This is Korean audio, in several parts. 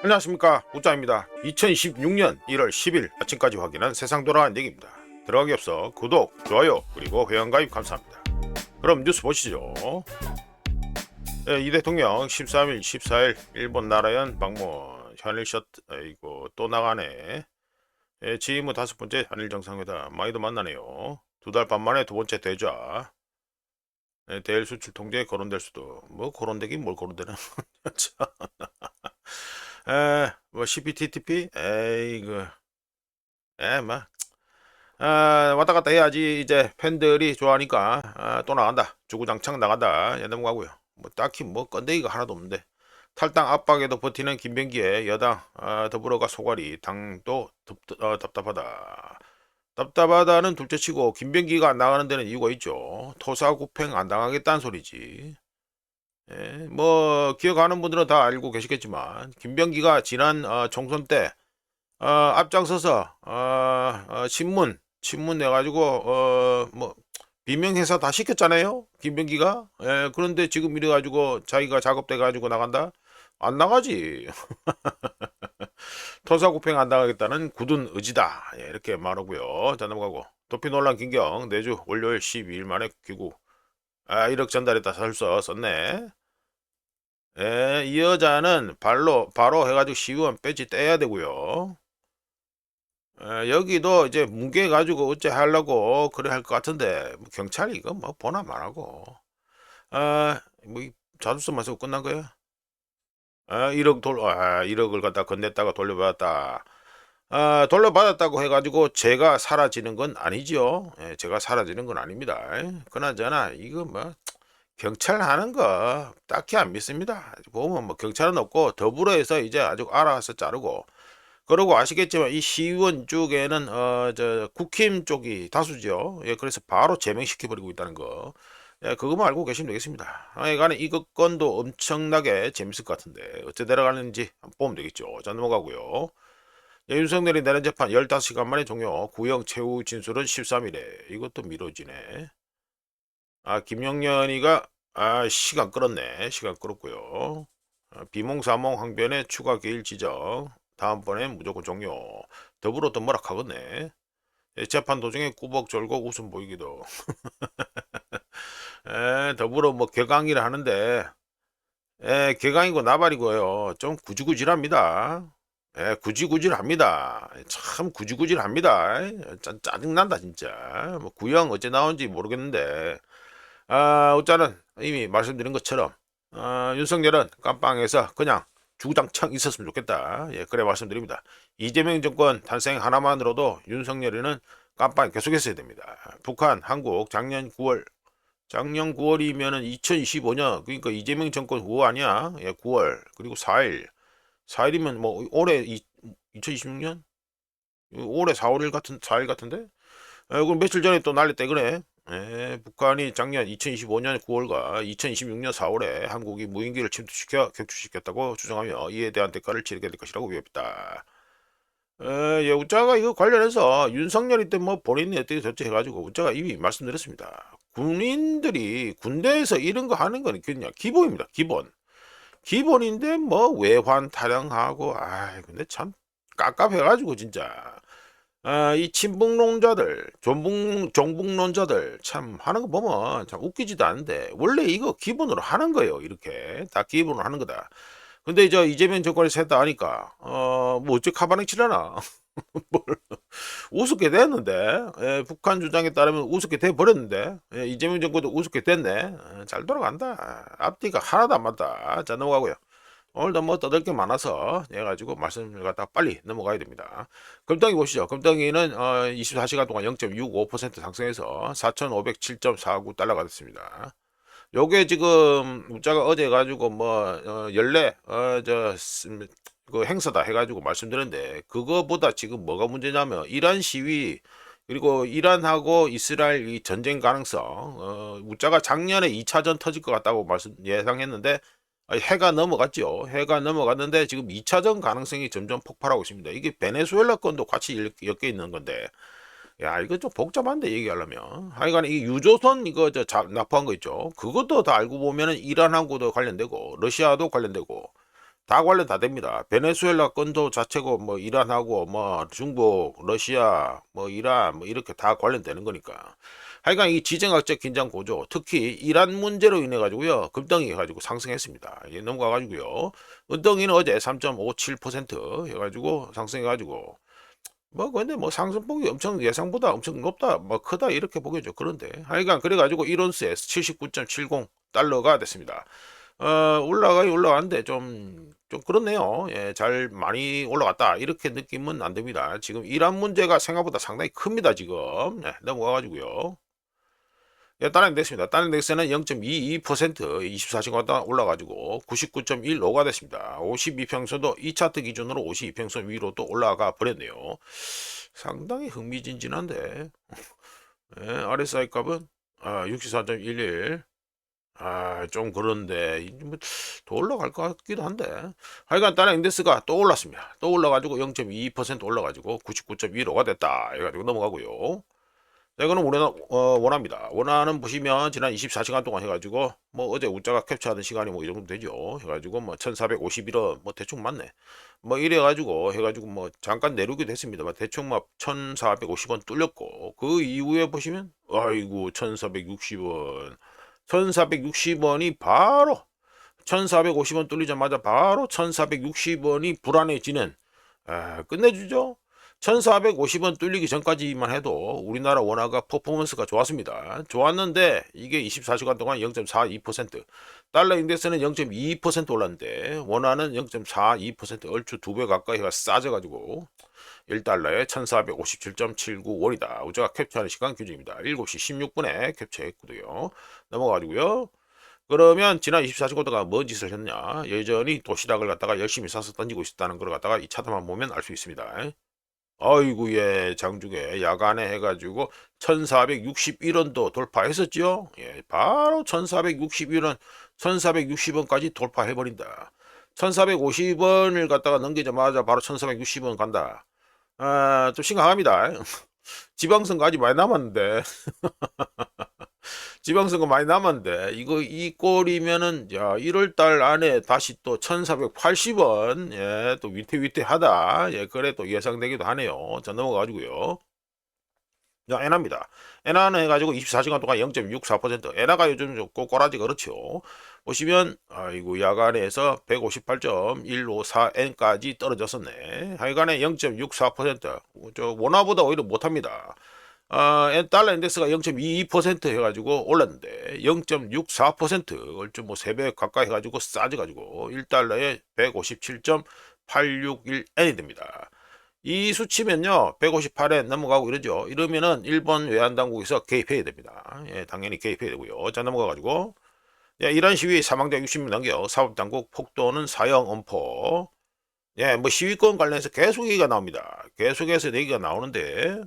안녕하십니까, 우짜입니다. 2026년 1월 10일 아침까지 확인한 세상 돌아간 얘기입니다. 들어가기 앞서 구독, 좋아요, 그리고 회원가입 감사합니다. 그럼 뉴스 보시죠. 이 대통령 13일, 14일 일본 나라연 방문. 한일 이거 또 나가네. 지임은 5번째 한일 정상회담. 많이도 만나네요. 2달 반 만에 2번째 대좌. 대일 수출 통제 거론될 수도. 뭐 거론되긴 뭘 거론되나. 뭐 CPTPP? 에이그, 뭐, 왔다 갔다 해야지. 이제 팬들이 좋아하니까 또 나간다. 주구장창 나간다. 넘어가고요. 뭐 딱히 뭐 건데기가 하나도 없는데 탈당 압박에도 버티는 김병기의 여당 더불어가 소갈이 당도 답답하다. 답답하다는 둘째치고 김병기가 안 나가는 데는 이유가 있죠. 토사구팽 안 당하겠다는 소리지. 뭐 기억하는 분들은 다 알고 계시겠지만 김병기가 지난 총선 때 앞장서서 신문 내가지고 뭐 비명회사 다 시켰잖아요. 김병기가. 그런데 지금 이래가지고 자기가 작업돼가지고 나간다? 안 나가지. 토사구팽 안 당하겠다는 굳은 의지다. 이렇게 말하고요. 자, 넘어가고. 도피 논란 긴경 내주 월요일 12일 만에 귀국. 1억 전달했다 설서 썼네. 이 여자는 바로 해가지고 시의원 배지 떼야 되고요. 여기도 이제 뭉개 가지고 어째 하려고 그래 할 것 같은데 뭐 경찰이 이거 뭐 보나 말하고. 뭐 자수서만 쓰고 끝난 거야? 1억을 갖다 건넸다가 돌려받았다. 돌려받았다고 해가지고 제가 사라지는 건 아니지요. 제가 사라지는 건 아닙니다. 그나저나 이거 뭐 경찰 하는 거 딱히 안 믿습니다. 보면 뭐 경찰은 없고 더불어에서 이제 아주 알아서 자르고. 그리고 아시겠지만 이 시의원 쪽에는 저 국힘 쪽이 다수죠. 그래서 바로 제명시켜 버리고 있다는 거. 그거만 알고 계시면 되겠습니다. 하여간에 이것 건도 엄청나게 재밌을 것 같은데 어째 내려가는지 한번 보면 되겠죠. 자, 넘어가고요. 윤석열이 내란 재판 15시간 만에 종료. 구형 최후 진술은 13일에. 이것도 미뤄지네. 김영년이가 시간 끌었네. 시간 끌었고요. 비몽사몽 항변의 추가 기일 지정. 다음번엔 무조건 종료. 더불어 또 뭐라 하겠네. 재판 도중에 꾸벅 졸고 웃음 보이기도. 더불어 뭐 개강이라 하는데 개강이고 나발이고요. 좀 구질구질합니다. 구질구질합니다. 참 구질구질합니다. 짜증난다 진짜. 뭐 구형 어째 나온지 모르겠는데 어쩌는 이미 말씀드린 것처럼 윤석열은 깜빵에서 그냥 주구장창 있었으면 좋겠다. 그래 말씀드립니다. 이재명 정권 탄생 하나만으로도 윤석열이는 깜빵에 계속 했어야 됩니다. 북한, 한국 작년 9월이면은 2025년 그러니까 이재명 정권 후보 아니야? 9월 그리고 4일이면 뭐 올해 2026년 올해 4일 같은데? 그럼 며칠 전에 또 난리 떼그네. 북한이 작년 2025년 9월과 2026년 4월에 한국이 무인기를 침투시켜 격추시켰다고 주장하며 이에 대한 대가를 치르게 될 것이라고 위협했다. 우짜가 이거 관련해서 윤석열이 때 뭐 본인이 어떻게 저렇게 해가지고 우짜가 이미 말씀드렸습니다. 군인들이 군대에서 이런 거 하는 건 그냥 기본입니다. 기본인데 뭐 외환 타령하고 근데 참 깝깝해가지고 진짜. 이 친북론자들, 종북론자들 참 하는 거 보면 참 웃기지도 않은데 원래 이거 기본으로 하는 거예요. 이렇게 다 기본으로 하는 거다. 근데 저 이재명 정권에서 했다 하니까 뭐 어째 카바닝 치려나. 뭘 우습게 됐는데 북한 주장에 따르면 우습게 돼 버렸는데 이재명 정권도 우습게 됐네. 잘 돌아간다. 앞뒤가 하나도 안 맞다. 자, 넘어가고요. 오늘도 뭐 떠들 게 많아서 해가지고 말씀을 갖다 빨리 넘어가야 됩니다. 금덩이 보시죠. 금덩이는 24시간 동안 0.65% 상승해서 4,507.49달러가 됐습니다. 요게 지금 문자가 어제 가지고 뭐 연례 그 행사다 해가지고 말씀드렸는데 그거보다 지금 뭐가 문제냐면 이란 시위 그리고 이란하고 이스라엘 이 전쟁 가능성 문자가 작년에 2차전 터질 것 같다고 예상했는데 해가 넘어갔죠. 해가 넘어갔는데 지금 2차전 가능성이 점점 폭발하고 있습니다. 이게 베네수엘라 건도 같이 엮여 있는 건데 야 이거 좀 복잡한데 얘기하려면 하여간 이 유조선 이거 납부한 거 있죠. 그것도 다 알고 보면은 이란하고도 관련되고 러시아도 관련되고 다 관련 다 됩니다. 베네수엘라 건도 자체고 뭐 이란하고 뭐 중국, 러시아, 뭐 이란 뭐 이렇게 다 관련되는 거니까. 하여간 이 지정학적 긴장 고조, 특히 이란 문제로 인해 가지고요 급등이 해가지고 상승했습니다. 이게 넘어가 가지고요 은덩이는 어제 3.57% 해가지고 상승해가지고 뭐 근데 뭐 상승폭이 엄청 예상보다 엄청 높다 뭐 크다 이렇게 보겠죠. 그런데 하여간 그래가지고 1온스에서 79.70 달러가 됐습니다. 올라가는데 좀 그렇네요. 예, 잘 많이 올라갔다 이렇게 느낌은 안 됩니다. 지금 이란 문제가 생각보다 상당히 큽니다. 지금 넘어가가지고요. 예, 단행됐습니다. 단행됐스는 0.22% 24시간 동안 올라가지고 99.15가 됐습니다. 52평선도 2차트 기준으로 52평선 위로 또 올라가 버렸네요. 상당히 흥미진진한데 예, RSI 값은 64.11 좀 그런데 더 올라갈 것 같기도 한데 하여간 다른 인덱스가 또 올랐습니다. 또 올라가지고 0.22% 올라가지고 99.15가 됐다 해가지고 넘어가고요. 자, 이거는 원화입니다. 원화는 보시면 지난 24시간 동안 해가지고 뭐 어제 우자가 캡처하던 시간이 뭐 이 정도 되죠. 해가지고 뭐 1451원 뭐 대충 맞네. 뭐 이래가지고 해가지고 뭐 잠깐 내려오기도 했습니다. 대충 막 1450원 뚫렸고 그 이후에 보시면 아이고 1460원 1460원이 바로 1450원 뚫리자마자 바로 1460원이 불안해지는 끝내주죠. 1450원 뚫리기 전까지만 해도 우리나라 원화가 퍼포먼스가 좋았습니다. 좋았는데 이게 24시간 동안 0.42% 달러 인덱스는 0.22% 올랐는데 원화는 0.42% 얼추 2배 가까이가 싸져가지고 1달러에 1457.79원이다. 우리가 캡처하는 시간 기준입니다. 7시 16분에 캡처했고요. 넘어가지고요. 그러면 지난 24시간 동안 뭔 짓을 했냐? 여전히 도시락을 갖다가 열심히 싸서 던지고 있었다는 걸 갖다가 이 차트만 보면 알 수 있습니다. 아이고 예 장중에 야간에 해가지고 1461원도 돌파했었죠. 예, 바로 1461원 1460원까지 돌파해버린다. 1450원을 갖다가 넘기자마자 바로 1460원 간다. 좀 심각합니다. 지방선거 아직 많이 남았는데 지방선거 많이 남았는데 이거 이 꼴이면은 야 1월달 안에 다시 또 1480원 예, 또 위태위태하다 예, 그래 또 예상되기도 하네요. 자 넘어가가지고요. 자 엔화입니다. 엔화는 해가지고 24시간 동안 0.64% 엔화가 요즘 좀 꼬꼬라지 그렇죠. 보시면 아이고 야간에서 158.154엔까지 떨어졌었네. 하여간에 0.64%저 원화보다 오히려 못합니다. 달러 인덱스가 0.22% 해가지고 올랐는데 0.64% 얼추 뭐 3배 가까이 해가지고 싸져가지고 1달러에 157.861엔이 됩니다. 이 수치면요 158엔 넘어가고 이러죠. 이러면은 일본 외환당국에서 개입해야 됩니다. 예, 당연히 개입해야 되고요. 자 넘어가가지고 이란 시위 사망자 60명 넘겨 사법당국 폭도는 사형 엄포. 예, 뭐 시위권 관련해서 계속 얘기가 나옵니다. 계속해서 얘기가 나오는데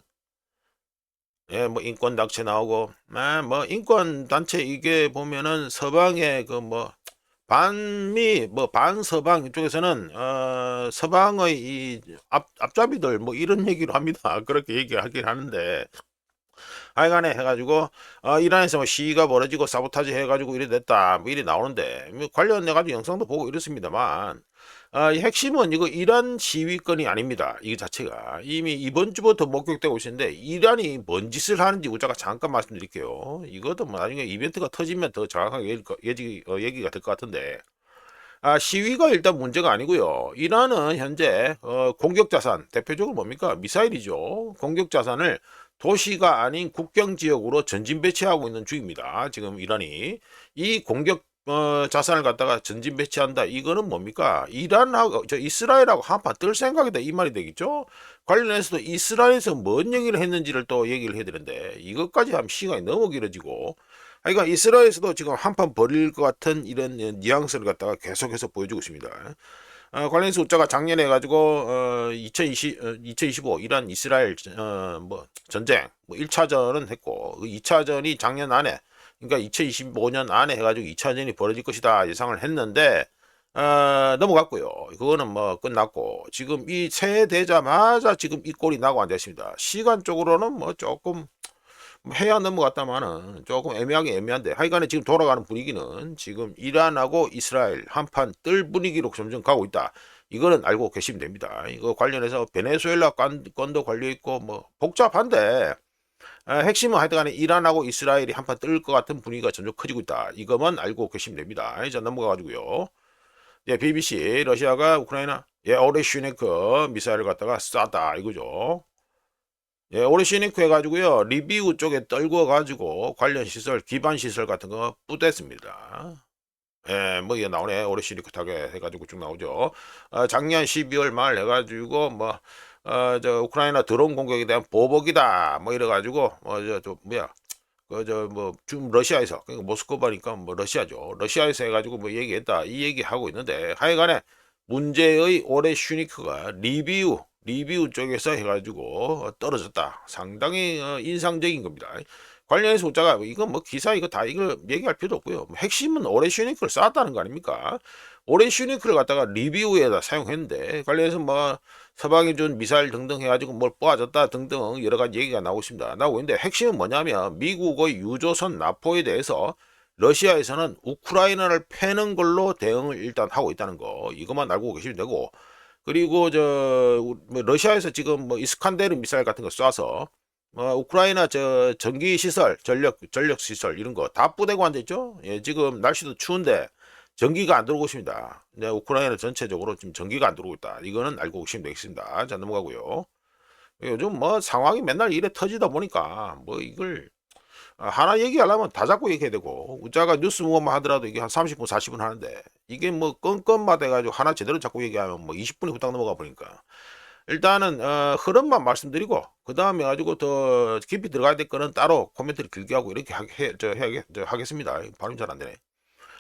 예, 뭐 인권 단체 나오고, 뭐 인권 단체 이게 보면은 서방의 그 뭐 반미 뭐 반서방 이쪽에서는 서방의 이 앞잡이들 뭐 이런 얘기로 합니다. 그렇게 얘기하긴 하는데 하여간에 해가지고 이란에서 뭐 시위가 벌어지고 사보타지 해가지고 이래 됐다 뭐 이래 나오는데 뭐 관련해 가지고 영상도 보고 이렇습니다만 이 핵심은 이거 이란 시위권이 아닙니다. 이 자체가 이미 이번 주부터 목격되고 있는데 이란이 뭔 짓을 하는지 우리가 잠깐 말씀드릴게요. 이것도 뭐 나중에 이벤트가 터지면 더 정확하게 얘기가 될 것 같은데 시위가 일단 문제가 아니고요. 이란은 현재 공격 자산 대표적으로 뭡니까? 미사일이죠. 공격 자산을 도시가 아닌 국경 지역으로 전진 배치하고 있는 중입니다. 지금 이란이 이 공격 자산을 갖다가 전진 배치한다. 이거는 뭡니까? 이란하고 이스라엘하고 한판 뜰 생각이다. 이 말이 되겠죠? 관련해서도 이스라엘에서 뭔 얘기를 했는지를 또 얘기를 해야 되는데 이것까지 하면 시간이 너무 길어지고 그러니까 이스라엘에서도 지금 한판 벌일 것 같은 이런 뉘앙스를 갖다가 계속해서 보여주고 있습니다. 관련해서 우자가 작년에 해가지고 2025 이란 이스라엘 뭐 전쟁 뭐 1차전은 했고 2차전이 작년 안에 그러니까 2025년 안에 해가지고 2차전이 벌어질 것이다 예상을 했는데 넘어갔고요. 그거는 뭐 끝났고 지금 이 새해 되자마자 지금 이 꼴이 나고 앉아 있습니다. 시간적으로는 뭐 조금 해야 넘어갔다마는 조금 애매한데 하여간에 지금 돌아가는 분위기는 지금 이란하고 이스라엘 한판 뜰 분위기로 점점 가고 있다. 이거는 알고 계시면 됩니다. 이거 관련해서 베네수엘라 건도 걸려 있고 뭐 복잡한데 핵심은 하여튼간에 이란하고 이스라엘이 한판 뜰 것 같은 분위기가 점점 커지고 있다. 이것만 알고 계시면 됩니다. 자 넘어가가지고요. 예, BBC 러시아가 우크라이나 오레슈네크 미사일을 갖다가 쐈다 이거죠. 예, 오레시니크 해가지고요 리비우 쪽에 떨궈가지고 관련 시설 기반 시설 같은 거 뿌댔습니다. 예, 뭐 이게 나오네. 오레시니크 타게 해가지고 쭉 나오죠. 작년 12월 말 해가지고 뭐 저 우크라이나 드론 공격에 대한 보복이다 뭐 이래가지고 저 뭐야 저 뭐 지금 러시아에서 그러니까 모스크바니까 뭐 러시아죠. 러시아에서 해가지고 뭐 얘기했다 이 얘기하고 있는데 하여간에 문제의 오레슈니크가 리비우 쪽에서 해가지고 떨어졌다. 상당히 인상적인 겁니다. 관련해서 웃자가 이거 뭐 기사 이거 다 이거 얘기할 필요도 없고요. 핵심은 오레슈니크를 쐈다는 거 아닙니까? 오레슈니크를 갖다가 리비우에다 사용했는데 관련해서 뭐 서방이 준 미사일 등등 해가지고 뭘 뽑아줬다 등등 여러 가지 얘기가 나오고 있습니다. 나오고 있는데 핵심은 뭐냐면 미국의 유조선 나포에 대해서 러시아에서는 우크라이나를 패는 걸로 대응을 일단 하고 있다는 거 이것만 알고 계시면 되고 그리고 뭐 러시아에서 지금 뭐 이스칸데르 미사일 같은 거 쏴서 우크라이나 저 전기 시설 전력 시설 이런 거 다 뿌대고 앉아 있죠. 예, 지금 날씨도 추운데 전기가 안 들어오고 있습니다. 이제 우크라이나 전체적으로 지금 전기가 안 들어오고 있다. 이거는 알고 계시면 되겠습니다. 자 넘어가고요. 요즘 뭐 상황이 맨날 이래 터지다 보니까 뭐 이걸 하나 얘기하려면 다 잡고 얘기해야 되고 우자가 뉴스 뭐만 하더라도 이게 한 30분 40분 하는데 이게 뭐 건건마다 해가지고 하나 제대로 잡고 얘기하면 뭐 20분이 후딱 넘어가 버리니까 일단은 흐름만 말씀드리고 그 다음에 가지고 더 깊이 들어가야 될 거는 따로 코멘트를 길게 하고 이렇게 하겠습니다. 발음 잘 안 되네.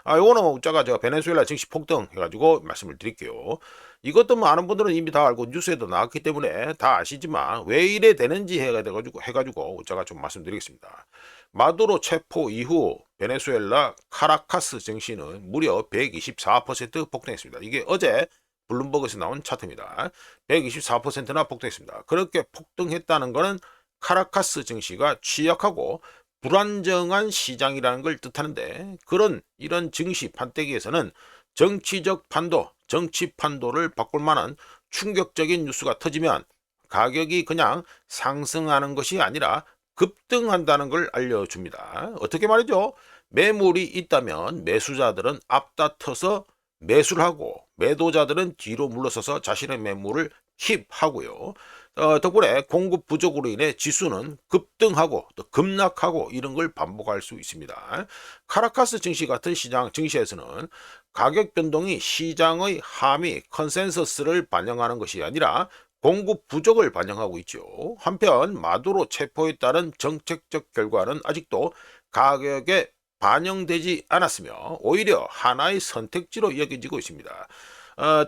요거는 뭐 우자가 제가 베네수엘라 증시 폭등 해가지고 말씀을 드릴게요. 이것도 뭐 아는 분들은 이미 다 알고 뉴스에도 나왔기 때문에 다 아시지만 왜 이래 되는지 해가지고 우자가 좀 말씀드리겠습니다. 마두로 체포 이후 베네수엘라 카라카스 증시는 무려 124% 폭등했습니다. 이게 어제 블룸버그에서 나온 차트입니다. 124%나 폭등했습니다. 그렇게 폭등했다는 것은 카라카스 증시가 취약하고 불안정한 시장이라는 걸 뜻하는데 이런 증시 판때기에서는 정치 판도를 바꿀 만한 충격적인 뉴스가 터지면 가격이 그냥 상승하는 것이 아니라 급등한다는 걸 알려줍니다. 어떻게 말이죠? 매물이 있다면 매수자들은 앞다퉈서 매수를 하고 매도자들은 뒤로 물러서서 자신의 매물을 킵하고요. 덕분에 공급 부족으로 인해 지수는 급등하고 또 급락하고 이런 걸 반복할 수 있습니다. 카라카스 증시 같은 시장 증시에서는 가격 변동이 시장의 함의 컨센서스를 반영하는 것이 아니라 공급 부족을 반영하고 있죠. 한편 마두로 체포에 따른 정책적 결과는 아직도 가격에 반영되지 않았으며 오히려 하나의 선택지로 여겨지고 있습니다.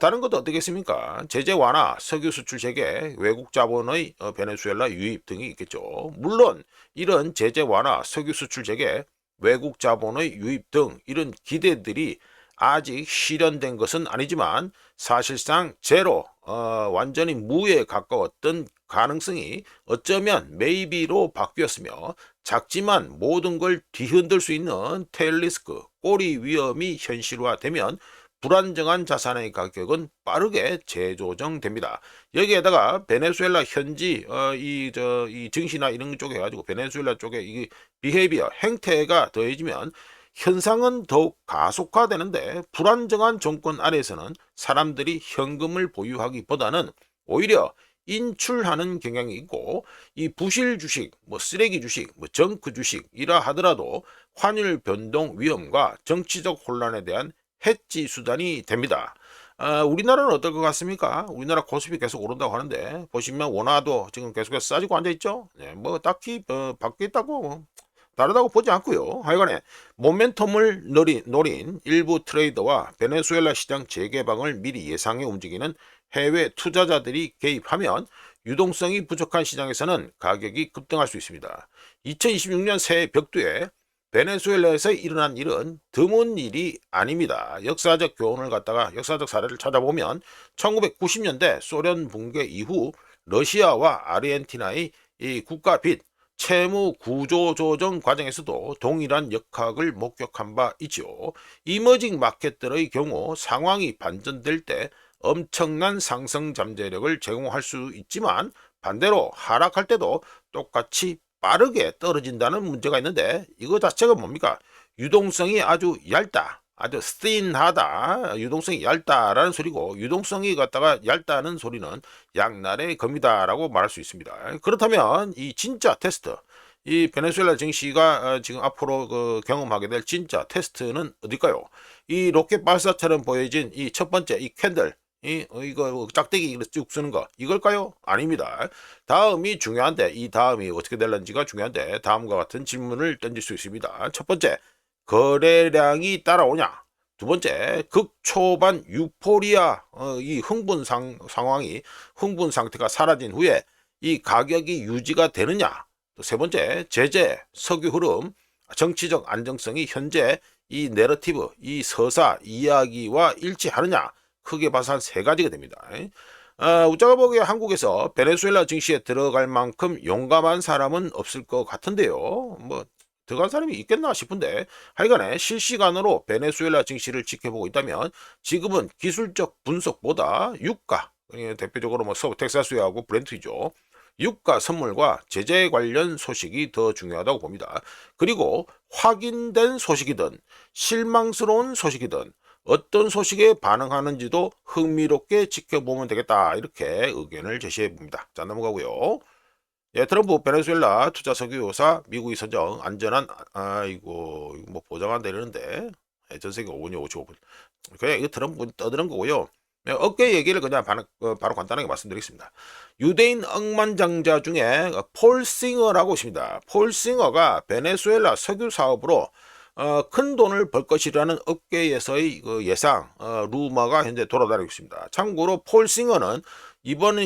다른 것도 어떻겠습니까? 제재 완화, 석유 수출 재개, 외국 자본의 베네수엘라 유입 등이 있겠죠. 물론 이런 제재 완화, 석유 수출 재개, 외국 자본의 유입 등 이런 기대들이 아직 실현된 것은 아니지만 사실상 제로, 완전히 무에 가까웠던 가능성이 어쩌면 메이비로 바뀌었으며 작지만 모든 걸 뒤흔들 수 있는 테일리스크, 꼬리 위험이 현실화되면 불안정한 자산의 가격은 빠르게 재조정됩니다. 여기에다가 베네수엘라 현지 이 증시나 이런 쪽에 해가지고 베네수엘라 쪽에 이 비헤이비어 행태가 더해지면 현상은 더욱 가속화되는데 불안정한 정권 아래에서는 사람들이 현금을 보유하기보다는 오히려 인출하는 경향이 있고 이 부실 주식, 뭐 쓰레기 주식, 뭐 정크 주식이라 하더라도 환율 변동 위험과 정치적 혼란에 대한 해지 수단이 됩니다. 우리나라는 어떨 것 같습니까? 우리나라 코스피 계속 오른다고 하는데 보시면 원화도 지금 계속해서 싸지고 앉아있죠. 네, 뭐 딱히 바뀌었다고 다르다고 보지 않고요. 하여간에 모멘텀을 노린 일부 트레이더와 베네수엘라 시장 재개방을 미리 예상해 움직이는 해외 투자자들이 개입하면 유동성이 부족한 시장에서는 가격이 급등할 수 있습니다. 2026년 새해 벽두에 베네수엘라에서 일어난 일은 드문 일이 아닙니다. 역사적 사례를 찾아보면 1990년대 소련 붕괴 이후 러시아와 아르헨티나의 이 국가 빚 채무 구조 조정 과정에서도 동일한 역학을 목격한 바 있지요. 이머징 마켓들의 경우 상황이 반전될 때 엄청난 상승 잠재력을 제공할 수 있지만 반대로 하락할 때도 똑같이 빠르게 떨어진다는 문제가 있는데, 이거 자체가 뭡니까? 유동성이 아주 얇다, 아주 thin하다, 유동성이 얇다라는 소리고, 유동성이 갖다가 얇다는 소리는 양날의 검이다라고 말할 수 있습니다. 그렇다면 이 진짜 테스트, 이 베네수엘라 증시가 지금 앞으로 경험하게 될 진짜 테스트는 어딜까요? 이 로켓 발사처럼 보여진 이 첫 번째 이 캔들, 이거 짝대기 쭉 쓰는 거, 이걸까요? 아닙니다. 다음이 중요한데, 이 다음이 어떻게 될런지가 중요한데, 다음과 같은 질문을 던질 수 있습니다. 첫 번째, 거래량이 따라오냐? 두 번째, 극초반 유포리아, 이 상황이, 흥분 상태가 사라진 후에 이 가격이 유지가 되느냐? 또 세 번째, 제재, 석유 흐름, 정치적 안정성이 현재 이 내러티브, 이 서사 이야기와 일치하느냐? 크게 봐서 한 세 가지가 됩니다. 우짜가 보기에 한국에서 베네수엘라 증시에 들어갈 만큼 용감한 사람은 없을 것 같은데요. 뭐 들어간 사람이 있겠나 싶은데, 하여간에 실시간으로 베네수엘라 증시를 지켜보고 있다면 지금은 기술적 분석보다 유가, 대표적으로 뭐 텍사스유하고 브렌트이죠. 유가 선물과 제재 관련 소식이 더 중요하다고 봅니다. 그리고 확인된 소식이든 실망스러운 소식이든 어떤 소식에 반응하는지도 흥미롭게 지켜보면 되겠다, 이렇게 의견을 제시해 봅니다. 자, 넘어가고요. 예, 트럼프 베네수엘라 투자 석유사 미국이 선정 안전한, 이거 뭐 보장한다 이러는데, 예, 전 세계 5분이 55분. 그냥 이거 트럼프 떠드는 거고요. 예, 어깨 얘기를 그냥 바로 간단하게 말씀드리겠습니다. 유대인 억만장자 중에 폴 싱어라고 있습니다. 폴 싱어가 베네수엘라 석유 사업으로 큰 돈을 벌 것이라는 업계에서의 예상, 루머가 현재 돌아다니고 있습니다. 참고로 폴 싱어는 이번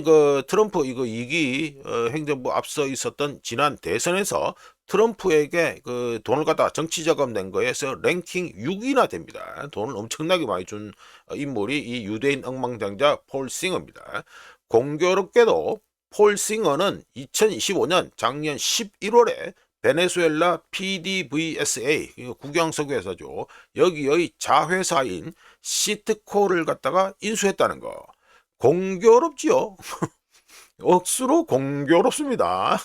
트럼프 2기 행정부 앞서 있었던 지난 대선에서 트럼프에게 돈을 갖다가 정치 자금 낸 거에서 랭킹 6위나 됩니다. 돈을 엄청나게 많이 준 인물이 이 유대인 억만장자 폴 싱어입니다. 공교롭게도 폴 싱어는 2025년 작년 11월에 베네수엘라 PDVSA, 국영석유 회사죠, 여기의 자회사인 시트코를 갖다가 인수했다는 거. 공교롭지요. 억수로 공교롭습니다.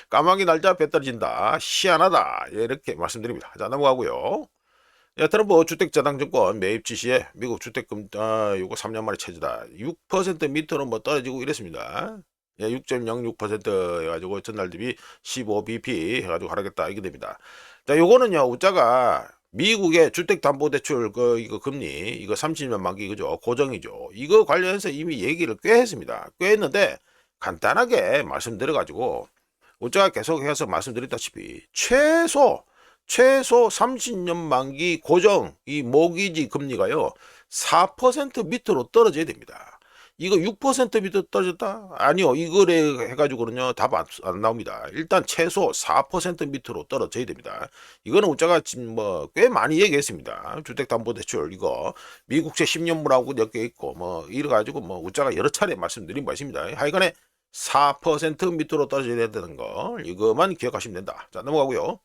까마귀 날짜 배 떨어진다, 희한하다, 이렇게 말씀드립니다. 자, 넘어가고요. 트럼프 주택자당정권 매입 지시에 미국 주택금 요거 3년 만에 최저다, 6% 밑으로 뭐 떨어지고 이랬습니다. 6.06% 해가지고 전날 대비 15bp 해가지고 하락했다, 이게 됩니다. 자, 요거는요, 우짜가 미국의 주택담보대출 이거 금리, 이거 30년 만기, 그죠, 고정이죠. 이거 관련해서 이미 얘기를 꽤 했습니다. 꽤 했는데 간단하게 말씀드려가지고 우짜가 계속해서 말씀드렸다시피 최소 30년 만기 고정 이 모기지 금리가요 4% 밑으로 떨어져야 됩니다. 이거 6% 밑으로 떨어졌다? 아니요, 이거를 해가지고는요 답 안 나옵니다. 일단 최소 4% 밑으로 떨어져야 됩니다. 이거는 우짜가 지금 뭐 꽤 많이 얘기했습니다. 주택담보대출 이거 미국채 10년물하고 엮여 있고 뭐 이래가지고 뭐 우짜가 여러 차례 말씀드린 바 있습니다. 하여간에 4% 밑으로 떨어져야 되는 거, 이거만 기억하시면 된다. 자, 넘어가고요.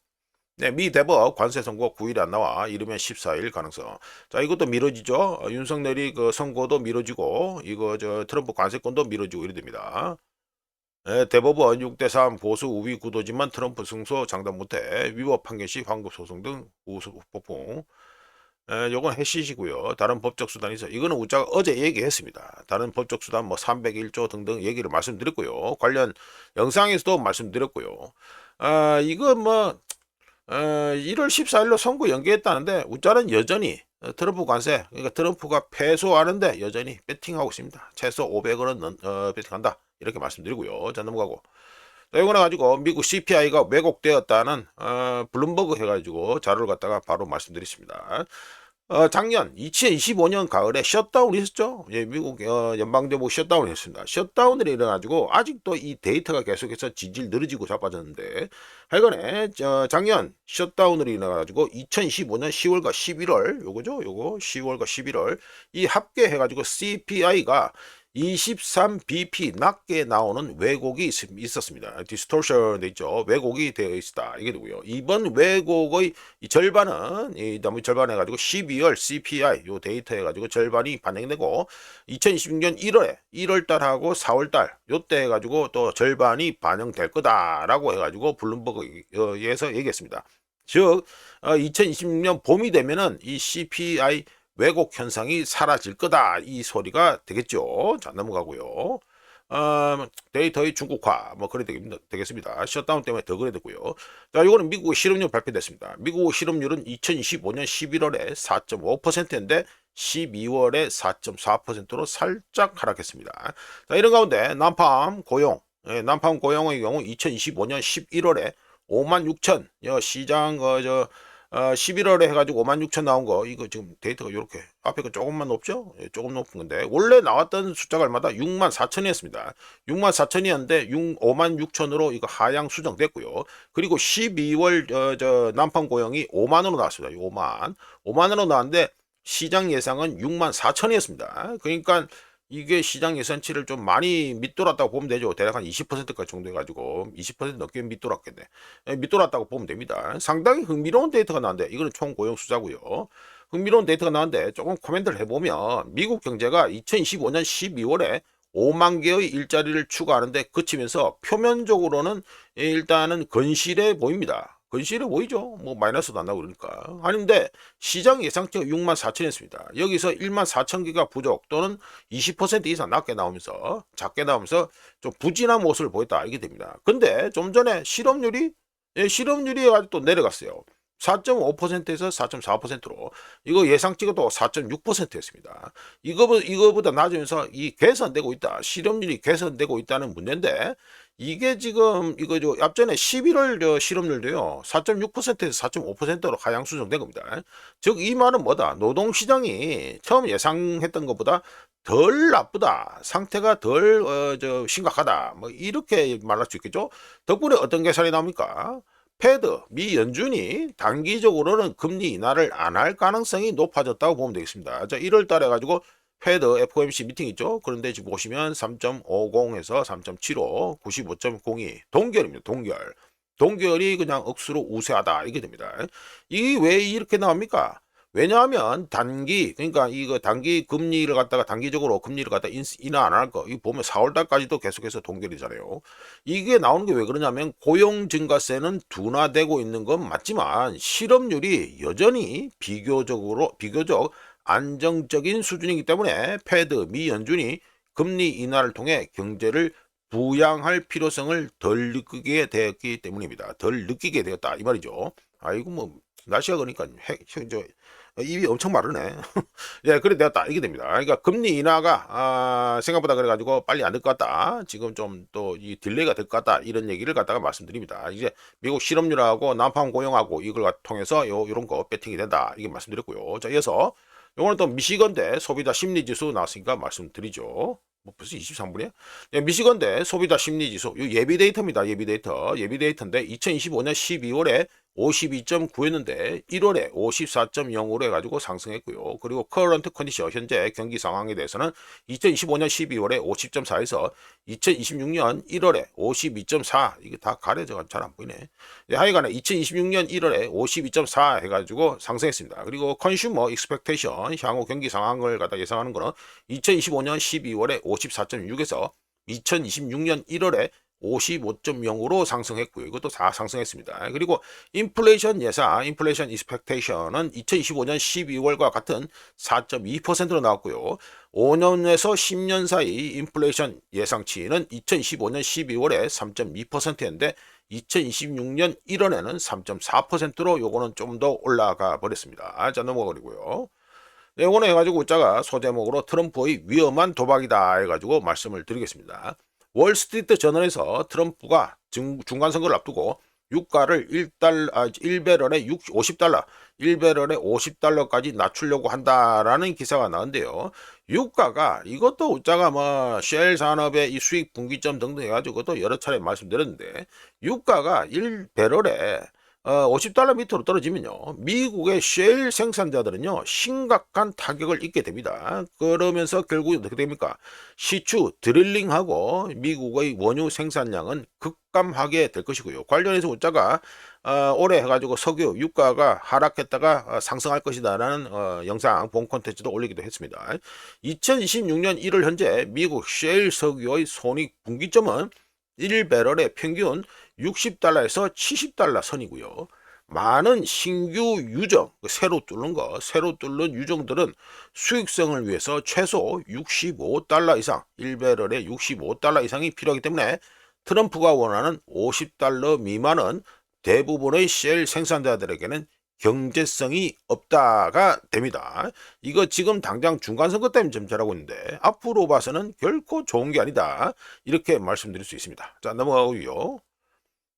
네, 미 대법 관세 선고 9일에 안 나와 이르면 14일 가능성. 자, 이것도 미뤄지죠. 윤석열이 선고도 미뤄지고, 이거 트럼프 관세권도 미뤄지고 이래 됩니다. 네, 대법원 6대3 보수 우위 구도지만 트럼프 승소 장담 못해 위법 판결 시 환급 소송 등 우수 폭풍. 요건 해시시고요. 다른 법적 수단이 있어. 이거는 우짜가 어제 얘기했습니다. 다른 법적 수단 뭐 301조 등등 얘기를 말씀드렸고요. 관련 영상에서도 말씀드렸고요. 이거 뭐 1월 14일로 선고 연기했다는데 우짜는 여전히 트럼프 관세, 그러니까 트럼프가 패소하는데 여전히 배팅하고 있습니다. 최소 500원은 배팅한다, 이렇게 말씀드리고요. 자, 넘어가고. 자, 이거는 가지고 미국 CPI가 왜곡되었다는 블룸버그 해가지고 자료를 갖다가 바로 말씀드렸습니다. 작년 2025년 가을에 셧다운이 있었죠. 예, 미국 연방정부 셧다운이 했습니다. 셧다운을 일어나가지고 아직도 이 데이터가 계속해서 질질 늘어지고 자빠졌는데, 하여간에 작년 셧다운을 일어나가지고 2025년 10월과 11월 요거죠. 요거 10월과 11월 이 합계해가지고 CPI가 23bp 낮게 나오는 왜곡이 있었습니다. 디스토션 돼 있죠. 왜곡이 되어 있다. 이게 되고요. 이번 왜곡의 이 절반은 이 나머지 절반 해가지고 12월 CPI 요 데이터 해가지고 절반이 반영되고 2026년 1월 달하고 4월 달 요때 해가지고 또 절반이 반영될 거다라고 해가지고 블룸버그에서 얘기했습니다. 즉 2026년 봄이 되면은 이 CPI 왜곡 현상이 사라질 거다 이 소리가 되겠죠. 자 넘어가고요. 데이터의 중국화 뭐 그래 되겠습니다. 셧다운 때문에 더 그래 되고요. 자 이거는 미국의 실업률 발표됐습니다. 미국의 실업률은 2025년 11월에 4.5%인데 12월에 4.4%로 살짝 하락했습니다. 자 이런 가운데 난팜 고용 난팜 고용의 경우 2025년 11월에 56,000 시장 11월에 해가지고 56,000 나온 거 이거 지금 데이터가 이렇게 앞에 거 조금만 높죠? 예, 조금 높은 건데 원래 나왔던 숫자가 얼마다 64,000이었습니다. 64,000이었는데 56,000으로 이거 하향 수정됐고요. 그리고 12월 난판 고용이 5만으로 나왔습니다. 5만으로 나왔는데 시장 예상은 64,000이었습니다. 그러니까 이게 시장 예상치를 좀 많이 밑돌았다고 보면 되죠. 대략 한 20%까지 정도 해가지고 20% 넘게 밑돌았겠네. 밑돌았다고 보면 됩니다. 상당히 흥미로운 데이터가 나왔는데 이거는 총 고용 숫자고요. 흥미로운 데이터가 나왔는데 조금 코멘트를 해보면 미국 경제가 2025년 12월에 5만 개의 일자리를 추가하는데 그치면서 표면적으로는 일단은 건실해 보입니다. 건실해 보이죠. 뭐 마이너스도 안 나고 그러니까. 아닌데 시장 예상치가 64,000이었습니다. 여기서 14,000개가 부족 또는 20% 이상 낮게 나오면서 작게 나오면서 좀 부진한 모습을 보였다 이게 됩니다. 근데 좀 전에 실업률이 아직 또 내려갔어요. 4.5%에서 4.4%로 이거 예상치가 또 4.6%였습니다. 이거보다 낮으면서 이 개선되고 있다. 실업률이 개선되고 있다는 문제인데 이게 지금 이거 앞전에 11월 실업률도요 4.6%에서 4.5%로 하향 수정된 겁니다. 즉 이 말은 뭐다? 노동시장이 처음 예상했던 것보다 덜 나쁘다. 상태가 덜 심각하다. 뭐 이렇게 말할 수 있겠죠. 덕분에 어떤 계산이 나옵니까? 패드, 미 연준이 단기적으로는 금리 인하를 안 할 가능성이 높아졌다고 보면 되겠습니다. 자, 1월 달에 가지고 패드 FOMC 미팅 있죠? 그런데 지금 보시면 3.50에서 3.75, 95.02 동결입니다. 동결이 그냥 억수로 우세하다 이게 됩니다. 이게 왜 이렇게 나옵니까? 왜냐하면 그러니까 이거 단기 금리를 갖다가 단기적으로 금리를 갖다 인하 안 할 거, 이거 보면 4월 달까지도 계속해서 동결이잖아요. 이게 나오는 게 왜 그러냐면 고용 증가세는 둔화되고 있는 건 맞지만 실업률이 여전히 비교적 안정적인 수준이기 때문에 패드, 미 연준이 금리 인하를 통해 경제를 부양할 필요성을 덜 느끼게 되었기 때문입니다. 덜 느끼게 되었다 이 말이죠. 아이고 뭐 날씨가 그러니까 입이 엄청 마르네. 예, 그래 되었다 이게 됩니다. 그러니까 금리 인하가 생각보다 그래가지고 빨리 안 될 것 같다. 지금 좀 또 이 딜레이가 될 것 같다 이런 얘기를 갖다가 말씀드립니다. 이제 미국 실업률하고 난방 고용하고 이걸 통해서 요런 거 배팅이 된다 이게 말씀드렸고요. 자, 이어서 요거는 또 미시건대 소비자 심리지수 나왔으니까 말씀드리죠. 뭐 벌써 23분이야? 예, 미시건대 소비자 심리지수 요 예비 데이터입니다. 예비 데이터인데 2025년 12월에 52.9였는데 1월에 54.0으로 해가지고 상승했고요. 그리고 커런트 컨디션 현재 경기 상황에 대해서는 2025년 12월에 50.4에서 2026년 1월에 52.4 이게 다 가려져가 잘 안 보이네. 하여간에 2026년 1월에 52.4 해가지고 상승했습니다. 그리고 컨슈머 익스펙테이션 향후 경기 상황을 갖다 예상하는 거는 2025년 12월에 54.6에서 2026년 1월에 55.0으로 상승했고요. 이것도 다 상승했습니다. 그리고 인플레이션 예상, 인플레이션 익스펙테이션은 2025년 12월과 같은 4.2%로 나왔고요. 5년에서 10년 사이 인플레이션 예상치는 2015년 12월에 3.2%였는데 2026년 1월에는 3.4%로 요거는 좀 더 올라가 버렸습니다. 자, 넘어가고요. 네, 이거는 해가지고 웃자가 소제목으로 트럼프의 위험한 도박이다 해가지고 말씀을 드리겠습니다. 월스트리트 저널에서 트럼프가 중간 선거를 앞두고 유가를 1배럴에 50달러, 1배럴에 50달러까지 낮추려고 한다라는 기사가 나왔는데요. 유가가 이것도 웃자가 뭐 쉘 산업의 이 수익 분기점 등등 해가지고 또 여러 차례 말씀드렸는데 유가가 1배럴에 $50 밑으로 떨어지면요, 미국의 셰일 생산자들은요 심각한 타격을 입게 됩니다. 그러면서 결국 어떻게 됩니까? 시추 드릴링하고 미국의 원유 생산량은 급감하게 될 것이고요. 관련해서 우자가 올해 해가지고 석유 유가가 하락했다가 상승할 것이다라는 영상 본 콘텐츠도 올리기도 했습니다. 2026년 1월 현재 미국 셰일 석유의 손익 분기점은 1배럴의 평균 $60에서 $70 선이고요. 많은 신규 유정, 새로 뚫는 유정들은 수익성을 위해서 최소 $65 이상, 1배럴에 $65 이상이 필요하기 때문에 트럼프가 원하는 $50 미만은 대부분의 셰일 생산자들에게는 경제성이 없다가 됩니다. 이거 지금 당장 중간선거 때문에 좀 잘하고 있는데 앞으로 봐서는 결코 좋은 게 아니다. 이렇게 말씀드릴 수 있습니다. 자, 넘어가고요.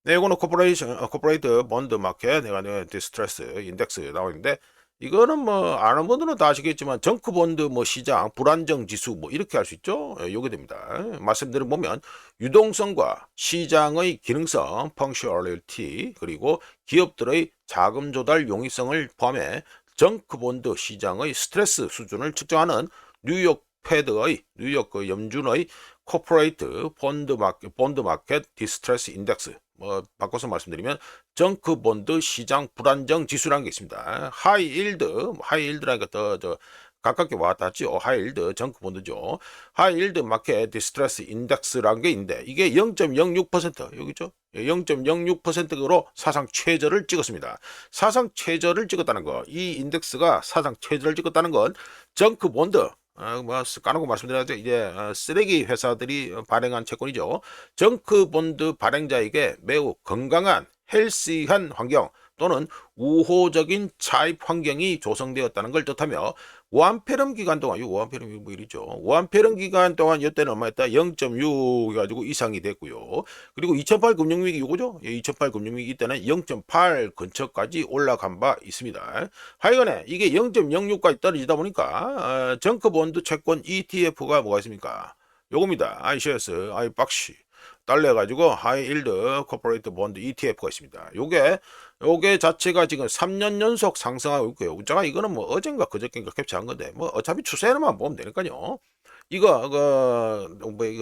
네, 이거는 코퍼레이트 본드 마켓, 내가 디스트레스 인덱스 나와 있는데, 이거는 뭐 아는 분들은 다 아시겠지만 정크 본드 뭐 시장 불안정 지수 뭐 이렇게 할 수 있죠. 요게 됩니다. 말씀드려 보면 유동성과 시장의 기능성 펑셔널리티 그리고 기업들의 자금 조달 용이성을 포함해 정크 본드 시장의 스트레스 수준을 측정하는 뉴욕 패드의 뉴욕 그 염준의 코퍼레이트 본드 마켓 디스트레스 인덱스, 뭐 바꿔서 말씀드리면 정크 본드 시장 불안정 지수라는 게 있습니다. 하이일드라니까 더 가깝게 와닿죠. 하이일드 정크 본드죠. 하이일드 마켓 디스트레스 인덱스라는 게 있는데 이게 0.06% 여기죠. 0.06%로 사상 최저를 찍었습니다. 사상 최저를 찍었다는 거, 이 인덱스가 사상 최저를 찍었다는 건 정크 본드, 뭐 까놓고 말씀드려야죠. 이제 쓰레기 회사들이 발행한 채권이죠. 정크 본드 발행자에게 매우 건강한 헬시한 환경 또는 우호적인 차입 환경이 조성되었다는 걸 뜻하며 오한페럼 기간 동안, 이 오한페럼이 뭐 이리죠. 오한페럼 기간 동안 이때는 얼마였다? 0.6 해가지고 이상이 됐고요. 그리고 2008 금융위기 이거죠. 2008 금융위기 때는 0.8 근처까지 올라간 바 있습니다. 하여간에 이게 0.06까지 떨어지다 보니까 정크본드 채권 ETF가 뭐가 있습니까? 요겁니다. iShares, i박시 달러 해가지고 하이힐드 코퍼레이트 본드 ETF가 있습니다. 요게 자체가 지금 3년 연속 상승하고 있고요. 우자가 이거는 뭐 어젠가 그저께인가 캡처한 건데 뭐 어차피 추세만 보면 되니까요. 이거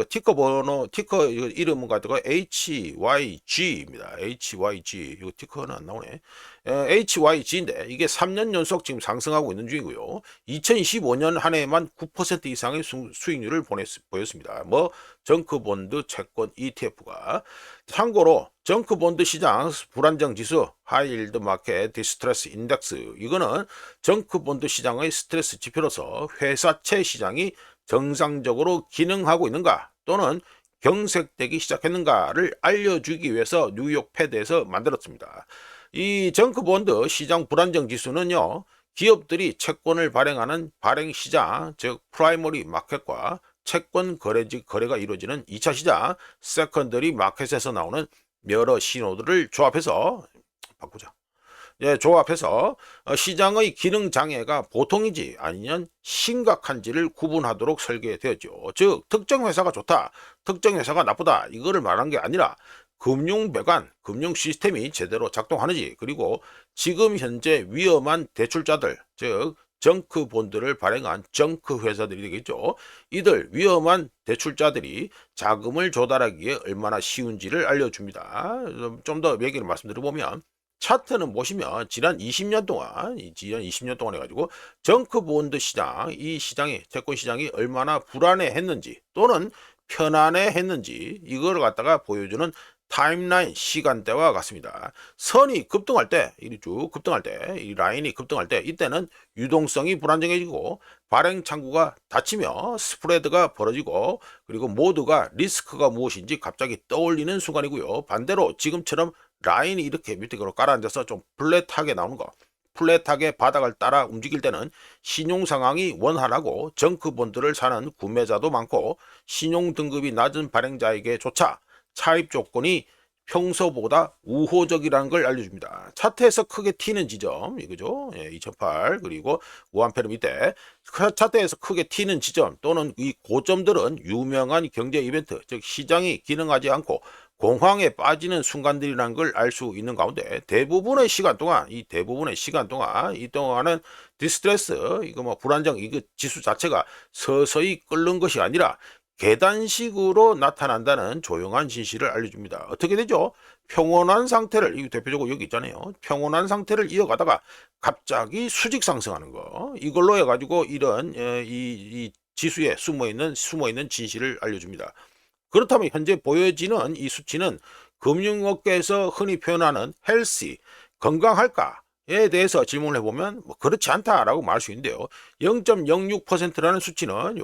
티커 이름은 가지고 HYG입니다. HYG. 이거 티커는 안 나오네. HYG인데 이게 3년 연속 지금 상승하고 있는 중이고요. 2025년 한 해에만 9% 이상의 수익률을 보였습니다. 뭐 정크본드 채권 ETF가. 참고로 정크본드 시장 불안정 지수 하이힐드 마켓 디스트레스 인덱스, 이거는 정크본드 시장의 스트레스 지표로서 회사채 시장이 정상적으로 기능하고 있는가 또는 경색되기 시작했는가를 알려주기 위해서 뉴욕 패드에서 만들었습니다. 이 정크본드 시장 불안정 지수는요, 기업들이 채권을 발행하는 발행시장, 즉 프라이머리 마켓과 채권 거래가 이루어지는 2차 시장, 세컨더리 마켓에서 나오는 여러 신호들을 조합해서 시장의 기능 장애가 보통인지 아니면 심각한지를 구분하도록 설계되었죠. 즉 특정 회사가 좋다, 특정 회사가 나쁘다, 이거를 말한 게 아니라 금융 시스템이 제대로 작동하는지, 그리고 지금 현재 위험한 대출자들, 즉 정크 본드를 발행한 정크 회사들이 되겠죠. 이들 위험한 대출자들이 자금을 조달하기에 얼마나 쉬운지를 알려줍니다. 좀 더 얘기를 말씀드려보면 차트는 보시면 지난 20년 동안 해가지고 정크 본드 시장, 이 시장이 채권 시장이 얼마나 불안해했는지 또는 편안해했는지 이걸 갖다가 보여주는 타임라인 시간대와 같습니다. 선이 급등할 때, 이 라인이 급등할 때, 이때는 유동성이 불안정해지고 발행 창구가 닫히며 스프레드가 벌어지고, 그리고 모두가 리스크가 무엇인지 갑자기 떠올리는 순간이고요. 반대로 지금처럼 라인이 이렇게 밑으로 깔아앉아서 좀 플랫하게 나오는 거, 플랫하게 바닥을 따라 움직일 때는 신용 상황이 원활하고 정크본드를 사는 구매자도 많고 신용 등급이 낮은 발행자에게조차 차입 조건이 평소보다 우호적이라는 걸 알려줍니다. 차트에서 크게 튀는 지점, 이거죠. 2008 그리고 오한페르 밑에 차트에서 크게 튀는 지점 또는 이 고점들은 유명한 경제 이벤트, 즉 시장이 기능하지 않고 공황에 빠지는 순간들이라는 걸 알 수 있는 가운데 대부분의 시간 동안 이 동안은 디스트레스 이거 뭐 불안정 이거 지수 자체가 서서히 끓는 것이 아니라 계단식으로 나타난다는 조용한 진실을 알려줍니다. 어떻게 되죠? 평온한 상태를 이거 대표적으로 여기 있잖아요. 평온한 상태를 이어가다가 갑자기 수직 상승하는 거 이걸로 해가지고 이런 이 지수에 숨어있는 진실을 알려줍니다. 그렇다면 현재 보여지는 이 수치는 금융업계에서 흔히 표현하는 헬시, 건강할까에 대해서 질문을 해보면 뭐 그렇지 않다라고 말할 수 있는데요. 0.06%라는 수치는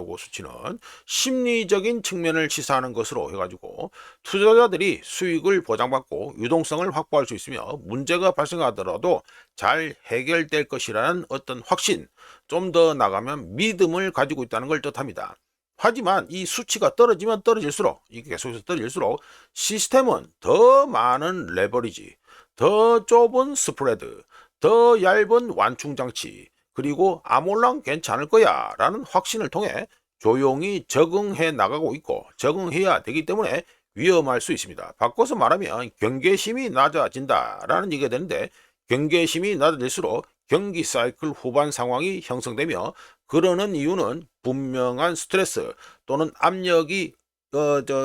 심리적인 측면을 시사하는 것으로 해가지고 투자자들이 수익을 보장받고 유동성을 확보할 수 있으며 문제가 발생하더라도 잘 해결될 것이라는 어떤 확신, 좀 더 나가면 믿음을 가지고 있다는 걸 뜻합니다. 하지만 이 수치가 떨어지면 떨어질수록 이게 계속해서 떨어질수록 시스템은 더 많은 레버리지, 더 좁은 스프레드, 더 얇은 완충 장치, 그리고 아몰랑 괜찮을 거야 라는 확신을 통해 조용히 적응해 나가고 있고 적응해야 되기 때문에 위험할 수 있습니다. 바꿔서 말하면 경계심이 낮아진다라는 얘기가 되는데 경계심이 낮아질수록 경기 사이클 후반 상황이 형성되며 그러는 이유는 분명한 스트레스 또는 압력이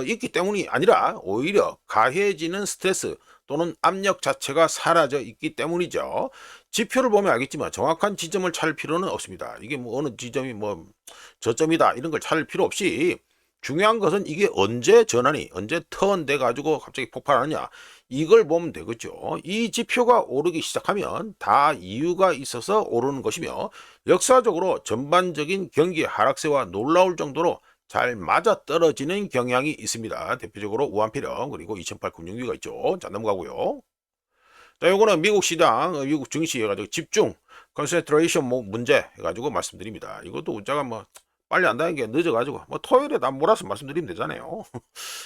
있기 때문이 아니라 오히려 가해지는 스트레스 또는 압력 자체가 사라져 있기 때문이죠. 지표를 보면 알겠지만 정확한 지점을 찾을 필요는 없습니다. 이게 뭐 어느 지점이 뭐 저점이다 이런 걸 찾을 필요 없이 중요한 것은 이게 언제 턴 돼 가지고 갑자기 폭발하느냐 이걸 보면 되겠죠. 이 지표가 오르기 시작하면 다 이유가 있어서 오르는 것이며 역사적으로 전반적인 경기 하락세와 놀라울 정도로 잘 맞아떨어지는 경향이 있습니다. 대표적으로 우한폐렴 그리고 2008 금융위기가 있죠. 자 넘어가고요. 자 요거는 미국 시장 미국 증시 해가지고 집중 컨센트레이션 문제 해가지고 말씀드립니다. 이것도 우자가 뭐 빨리 안다는 게 늦어가지고 뭐 토요일에 다 몰아서 말씀드리면 되잖아요.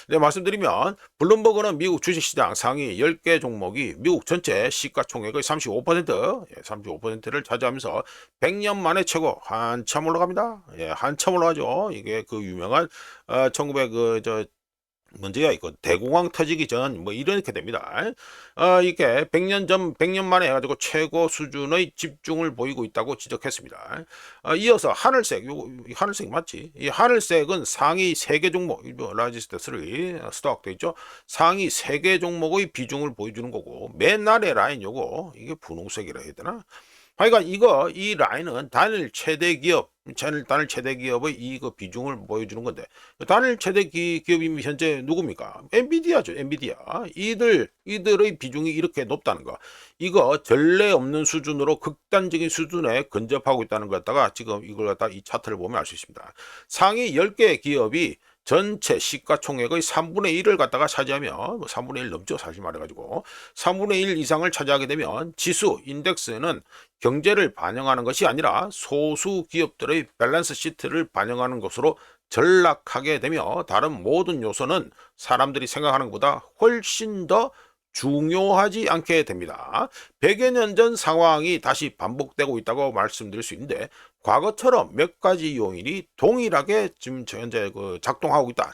네, 말씀드리면 블룸버그는 미국 주식시장 상위 10개 종목이 미국 전체 시가총액의 35%, 35%를 차지하면서 100년 만에 최고 한참 올라갑니다. 예, 한참 올라가죠. 이게 그 유명한 1900 문제야 이거 대공황 터지기 전 뭐 이렇게 됩니다. 이게 100년 만에 해가지고 최고 수준의 집중을 보이고 있다고 지적했습니다. 이어서 하늘색 하늘색 맞지? 이 하늘색은 상위 3개 종목 라지스트 3 스톡 돼 있죠. 상위 3개 종목의 비중을 보여주는 거고 맨 아래 라인 요거 이게 분홍색이라 해야 되나? 그러니까 이 라인은 단일 최대 기업의 이익 비중을 보여주는 건데 단일 최대 기업이 현재 누굽니까? 엔비디아죠. 엔비디아. 이들의 비중이 이렇게 높다는 거. 이거 전례 없는 수준으로 극단적인 수준에 근접하고 있다는 걸 갖다가 지금 이걸 갖다 이 차트를 보면 알 수 있습니다. 상위 10개 기업이 전체 시가총액의 3분의 1을 갖다가 차지하면 뭐 3분의 1 넘죠. 사실 말해가지고 3분의 1 이상을 차지하게 되면 지수 인덱스는 경제를 반영하는 것이 아니라 소수 기업들의 밸런스 시트를 반영하는 것으로 전락하게 되며 다른 모든 요소는 사람들이 생각하는 것보다 훨씬 더 중요하지 않게 됩니다. 100여 년 전 상황이 다시 반복되고 있다고 말씀드릴 수 있는데 과거처럼 몇 가지 요인이 동일하게 지금 현재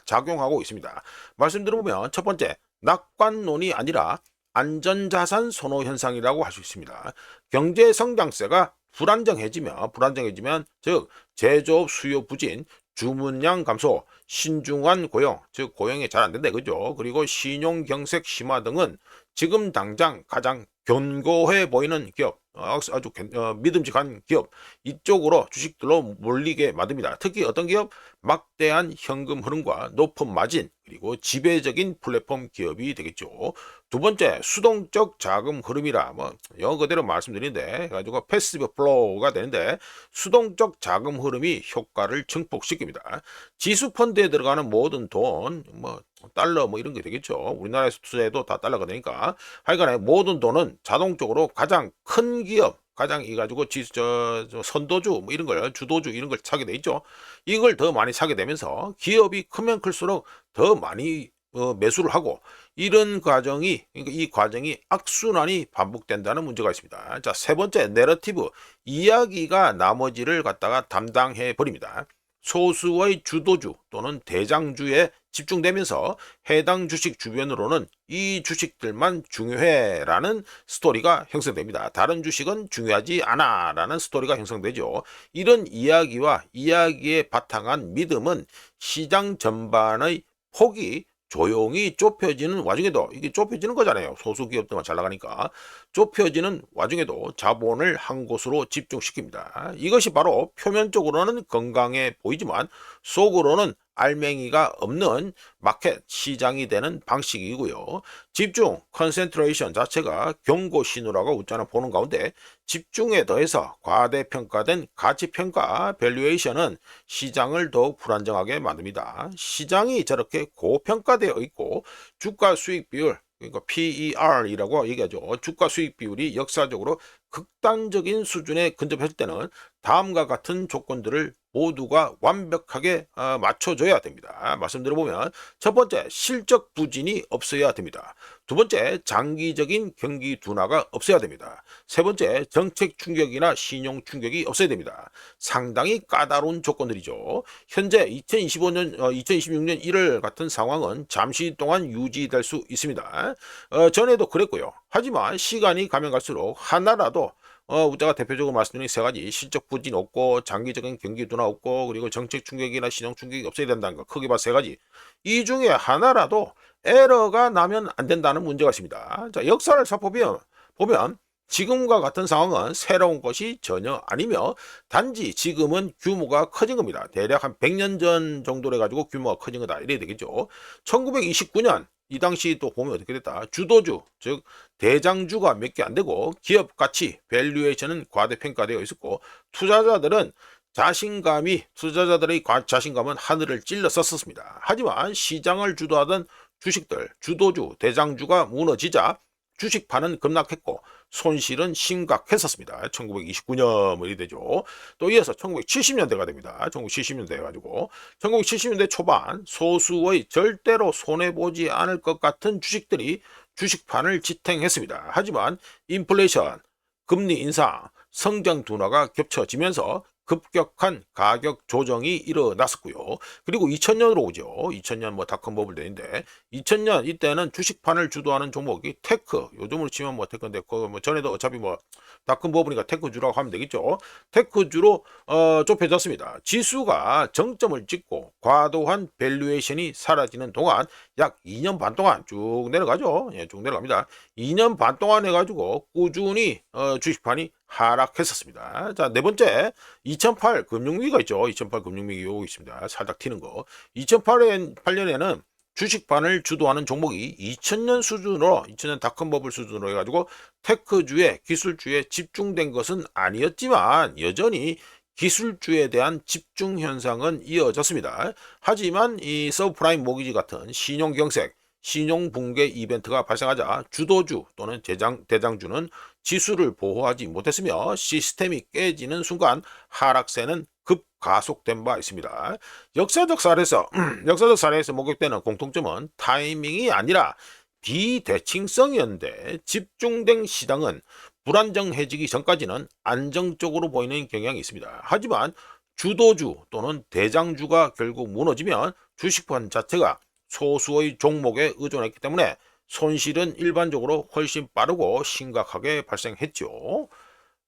작용하고 있습니다. 말씀드려보면 첫 번째, 낙관론이 아니라 안전자산 선호 현상이라고 할 수 있습니다. 경제 성장세가 불안정해지면 즉 제조업 수요 부진, 주문량 감소, 신중한 고용, 즉 고용이 잘 안 된다 그죠? 그리고 신용 경색 심화 등은 지금 당장 가장 견고해 보이는 기업, 아주 믿음직한 기업 이쪽으로 주식들로 몰리게 만듭니다. 특히 어떤 기업? 막대한 현금 흐름과 높은 마진 그리고 지배적인 플랫폼 기업이 되겠죠. 두 번째, 수동적 자금 흐름이라 뭐 영어 그대로 말씀드리는데 가지고 패시브 플로우가 되는데 수동적 자금 흐름이 효과를 증폭시킵니다. 지수 펀드에 들어가는 모든 돈, 뭐 달러 뭐 이런 게 되겠죠. 우리나라에서 투자해도 다 달러가 되니까 하여간에 모든 돈은 자동적으로 가장 큰 기업 가장 이 가지고 선도주 뭐 이런 걸 주도주 이런 걸 사게 돼 있죠. 이걸 더 많이 사게 되면서 기업이 크면 클수록 더 많이 매수를 하고 이런 과정이 그러니까 이 과정이 악순환이 반복된다는 문제가 있습니다. 자, 세 번째 내러티브 이야기가 나머지를 갖다가 담당해 버립니다. 소수의 주도주 또는 대장주에 집중되면서 해당 주식 주변으로는 이 주식들만 중요해라는 스토리가 형성됩니다. 다른 주식은 중요하지 않아라는 스토리가 형성되죠. 이런 이야기와 이야기에 바탕한 믿음은 시장 전반의 폭이 조용히 좁혀지는 와중에도, 이게 좁혀지는 거잖아요. 소수 기업들만 잘 나가니까 좁혀지는 와중에도 자본을 한 곳으로 집중시킵니다. 이것이 바로 표면적으로는 건강해 보이지만 속으로는 알맹이가 없는 마켓 시장이 되는 방식이고요. 집중, 컨센트레이션 자체가 경고 신호라고 웃자나 보는 가운데 집중에 더해서 과대평가된 가치평가, 밸류에이션은 시장을 더욱 불안정하게 만듭니다. 시장이 저렇게 고평가되어 있고 주가 수익 비율, 그러니까 PER이라고 얘기하죠. 주가 수익 비율이 역사적으로 극단적인 수준에 근접했을 때는 다음과 같은 조건들을 모두가 완벽하게 맞춰줘야 됩니다. 말씀드려보면 첫 번째, 실적 부진이 없어야 됩니다. 두 번째, 장기적인 경기 둔화가 없어야 됩니다. 세 번째, 정책 충격이나 신용 충격이 없어야 됩니다. 상당히 까다로운 조건들이죠. 현재 2026년 1월 같은 상황은 잠시 동안 유지될 수 있습니다. 전에도 그랬고요. 하지만 시간이 가면 갈수록 하나라도 제가 대표적으로 말씀드린 세 가지, 실적 부진 없고 장기적인 경기 둔화 없고 그리고 정책 충격이나 신용 충격이 없어야 된다는 거, 크게 봐서 세 가지, 이 중에 하나라도 에러가 나면 안 된다는 문제가 있습니다. 자, 역사를 살펴보면 지금과 같은 상황은 새로운 것이 전혀 아니며 단지 지금은 규모가 커진 겁니다. 대략 한 100년 전 정도로 해가지고 규모가 커진 거다 이래야 되겠죠. 1929년 이 당시 또 보면 어떻게 됐다. 주도주, 즉 대장주가 몇 개 안 되고 기업 가치, 밸류에이션은 과대평가되어 있었고 투자자들의 자신감은 하늘을 찔러 썼습니다. 하지만 시장을 주도하던 주식들, 주도주, 대장주가 무너지자 주식판은 급락했고 손실은 심각했었습니다. 1929년이 되죠. 또 이어서 1970년대가 됩니다. 1970년대 해가지고 1970년대 초반 소수의 절대로 손해보지 않을 것 같은 주식들이 주식판을 지탱했습니다. 하지만 인플레이션, 금리 인상, 성장 둔화가 겹쳐지면서 급격한 가격 조정이 일어났었고요. 그리고 2000년으로 오죠. 2000년 뭐 닷컴 버블 되는데 2000년 이때는 주식판을 주도하는 종목이 테크, 요즘으로 치면 뭐 테크인데 뭐 전에도 어차피 뭐 닷컴 버블이니까 테크주라고 하면 되겠죠. 테크주로 좁혀졌습니다. 지수가 정점을 찍고 과도한 밸류에이션이 사라지는 동안 약 2년 반 동안 쭉 내려가죠. 예, 쭉 내려갑니다. 2년 반 동안 해가지고 꾸준히 주식판이 하락했었습니다. 자, 네 번째, 2008 금융위기가 있죠. 2008 금융위기 오고 있습니다. 살짝 튀는 거. 2008년에는 주식판을 주도하는 종목이 2000년 닷컴 버블 수준으로 해가지고 테크주에, 기술주에 집중된 것은 아니었지만 여전히 기술주에 대한 집중 현상은 이어졌습니다. 하지만 이 서브프라임 모기지 같은 신용경색, 신용붕괴 이벤트가 발생하자 주도주 또는 대장주는 지수를 보호하지 못했으며 시스템이 깨지는 순간 하락세는 급가속된 바 있습니다. 역사적 사례에서 목격되는 공통점은 타이밍이 아니라 비대칭성이었는데 집중된 시장은 불안정해지기 전까지는 안정적으로 보이는 경향이 있습니다. 하지만 주도주 또는 대장주가 결국 무너지면 주식판 자체가 소수의 종목에 의존했기 때문에 손실은 일반적으로 훨씬 빠르고 심각하게 발생했죠.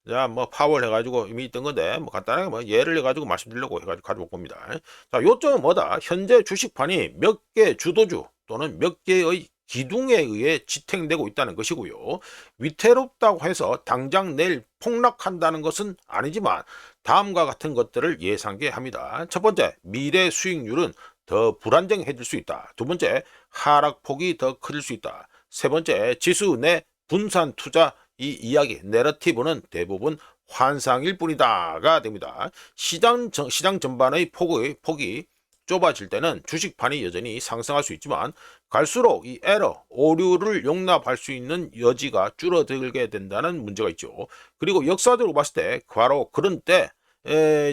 자, 뭐 파월 해가지고 이미 있던 건데 뭐 간단하게 뭐 예를 해가지고 말씀드리려고 해가지고 가지고 봅니다. 자, 요점은 뭐다? 현재 주식판이 몇 개 주도주 또는 몇 개의 기둥에 의해 지탱되고 있다는 것이고요. 위태롭다고 해서 당장 내일 폭락한다는 것은 아니지만 다음과 같은 것들을 예상케 합니다. 첫 번째, 미래 수익률은 더 불안정해질 수 있다. 두 번째, 하락폭이 더 커질 수 있다. 세 번째, 지수 내 분산 투자 이 이야기, 내러티브는 대부분 환상일 뿐이다가 됩니다. 시장 전반의 폭이 좁아질 때는 주식판이 여전히 상승할 수 있지만 갈수록 이 에러, 오류를 용납할 수 있는 여지가 줄어들게 된다는 문제가 있죠. 그리고 역사적으로 봤을 때 바로 그런 때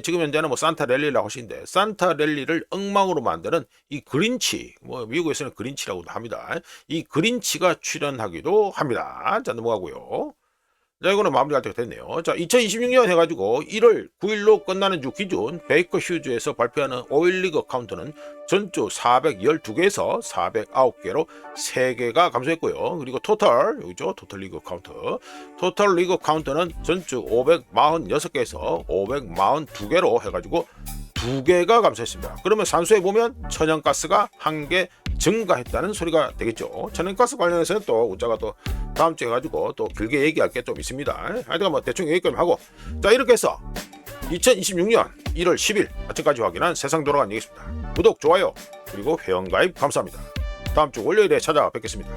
지금 현재는 뭐 산타랠리라고 하시는데 산타랠리를 엉망으로 만드는 이 그린치, 뭐 미국에서는 그린치라고도 합니다. 이 그린치가 출연하기도 합니다. 자, 넘어가고요. 자, 이거는 마무리할 때가 됐네요. 자, 2026년 해가지고 1월 9일로 끝나는 주 기준 베이커 휴즈에서 발표하는 오일 리그 카운트는 전주 412개에서 409개로 3개가 감소했고요. 그리고 토탈, 여기죠. 토탈 리그 카운트. 토탈 리그 카운트는 전주 546개에서 542개로 해가지고 2개가 감소했습니다. 그러면 산수에 보면 천연가스가 1개 증가했다는 소리가 되겠죠. 천연가스 관련해서는 또 우자가 또 다음 주에 가지고 또 길게 얘기할 게 좀 있습니다. 하여튼 뭐 대충 여기까지 하고, 자, 이렇게 해서 2026년 1월 10일 아침까지 확인한 세상 돌아간 얘기입니다. 구독, 좋아요, 그리고 회원가입 감사합니다. 다음 주 월요일에 찾아뵙겠습니다.